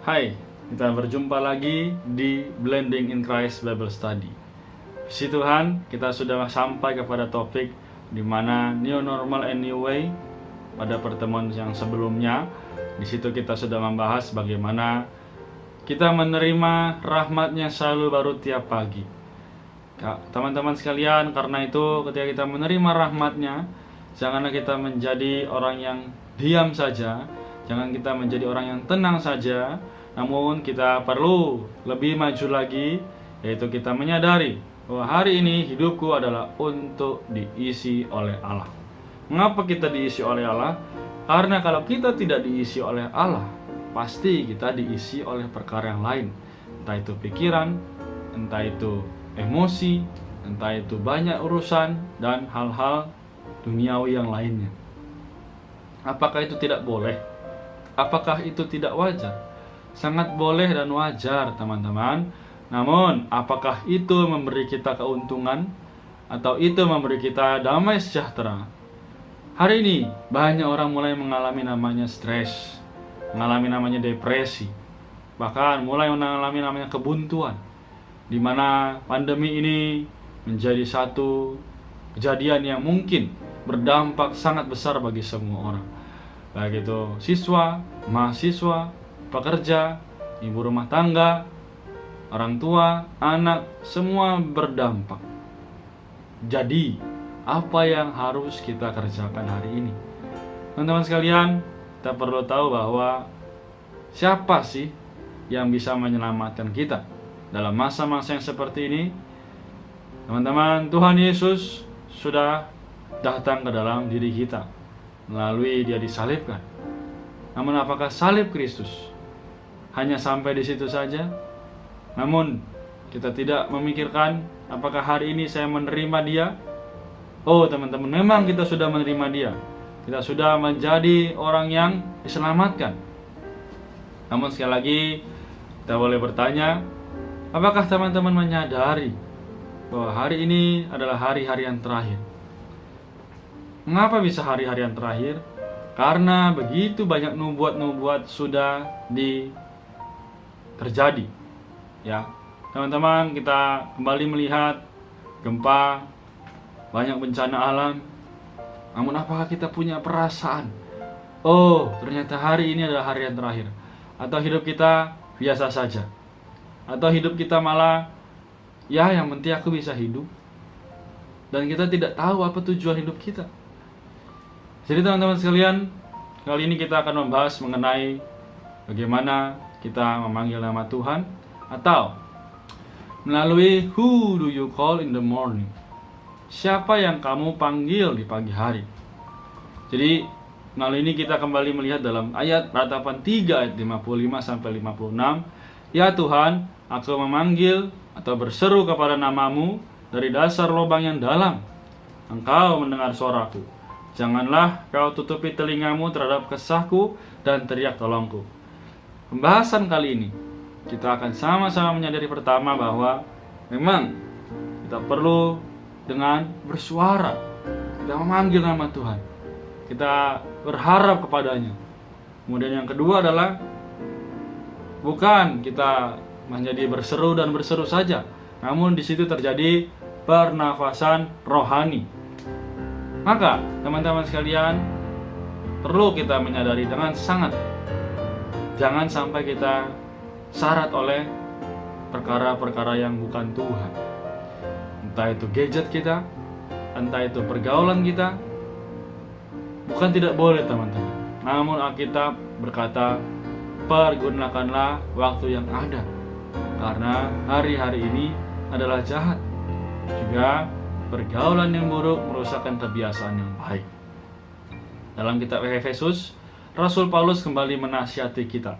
Hai, kita berjumpa lagi di Blending in Christ Bible Study. Puji Tuhan, kita sudah sampai kepada topik di mana New Normal and New Way. Pada pertemuan yang sebelumnya, di situ kita sudah membahas bagaimana kita menerima rahmat-Nya selalu baru tiap pagi. Teman-teman sekalian, karena itu ketika kita menerima rahmat-Nya, janganlah kita menjadi orang yang diam saja, jangan kita menjadi orang yang tenang saja, namun kita perlu lebih maju lagi, yaitu kita menyadari bahwa hari ini hidupku adalah untuk diisi oleh Allah. Mengapa kita diisi oleh Allah? Karena kalau kita tidak diisi oleh Allah, pasti kita diisi oleh perkara yang lain. Entah itu pikiran, entah itu emosi, entah itu banyak urusan, dan hal-hal duniawi yang lainnya. Apakah itu tidak boleh? Apakah itu tidak wajar? Sangat boleh dan wajar, teman-teman. Namun, apakah itu memberi kita keuntungan atau itu memberi kita damai sejahtera? Hari ini banyak orang mulai mengalami namanya stres, mengalami namanya depresi, bahkan mulai mengalami namanya kebuntuan, di mana pandemi ini menjadi satu kejadian yang mungkin berdampak sangat besar bagi semua orang, baik itu siswa, mahasiswa, pekerja, ibu rumah tangga, orang tua, anak, semua berdampak. Jadi, apa yang harus kita kerjakan hari ini? Teman-teman sekalian, kita perlu tahu bahwa siapa sih yang bisa menyelamatkan kita dalam masa-masa yang seperti ini? Teman-teman, Tuhan Yesus sudah datang ke dalam diri kita melalui Dia disalibkan. Namun apakah salib Kristus hanya sampai di situ saja? Namun kita tidak memikirkan apakah hari ini saya menerima Dia? Oh teman-teman, memang kita sudah menerima Dia. Kita sudah menjadi orang yang diselamatkan. Namun sekali lagi kita boleh bertanya, apakah teman-teman menyadari bahwa hari ini adalah hari-hari yang terakhir? Mengapa bisa hari-hari yang terakhir? Karena begitu banyak nubuat-nubuat sudah terjadi. Ya, teman-teman, kita kembali melihat gempa, banyak bencana alam. Namun apakah kita punya perasaan, oh ternyata hari ini adalah hari yang terakhir? Atau hidup kita biasa saja? Atau hidup kita malah, ya yang penting aku bisa hidup, dan kita tidak tahu apa tujuan hidup kita. Jadi teman-teman sekalian, kali ini kita akan membahas mengenai bagaimana kita memanggil nama Tuhan, atau melalui who do you call in the morning? Siapa yang kamu panggil di pagi hari? Jadi, kali ini kita kembali melihat dalam ayat Ratapan 3 ayat 55 sampai 56. Ya Tuhan, aku memanggil atau berseru kepada namamu dari dasar lubang yang dalam. Engkau mendengar suaraku. Janganlah kau tutupi telingamu terhadap kesahku dan teriak tolongku. Pembahasan kali ini kita akan sama-sama menyadari pertama bahwa memang kita perlu dengan bersuara, kita memanggil nama Tuhan, kita berharap kepadanya. Kemudian yang kedua adalah bukan kita menjadi berseru dan berseru saja, namun di situ terjadi pernafasan rohani. Maka teman-teman sekalian, perlu kita menyadari dengan sangat, jangan sampai kita syarat oleh perkara-perkara yang bukan Tuhan. Entah itu gadget kita, entah itu pergaulan kita. Bukan tidak boleh teman-teman, namun Alkitab berkata, pergunakanlah waktu yang ada, karena hari-hari ini adalah jahat. Juga pergaulan yang buruk merusakkan kebiasaan yang baik. Dalam kitab Efesus, Rasul Paulus kembali menasihati kita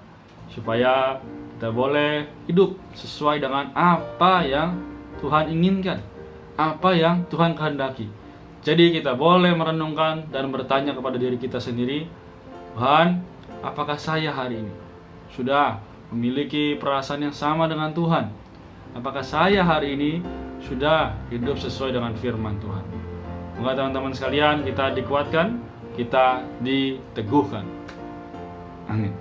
supaya kita boleh hidup sesuai dengan apa yang Tuhan inginkan, apa yang Tuhan kehendaki. Jadi kita boleh merenungkan dan bertanya kepada diri kita sendiri, Tuhan, apakah saya hari ini sudah memiliki perasaan yang sama dengan Tuhan? Apakah saya hari ini sudah hidup sesuai dengan firman Tuhan? Semoga teman-teman sekalian kita dikuatkan, kita diteguhkan. Amin.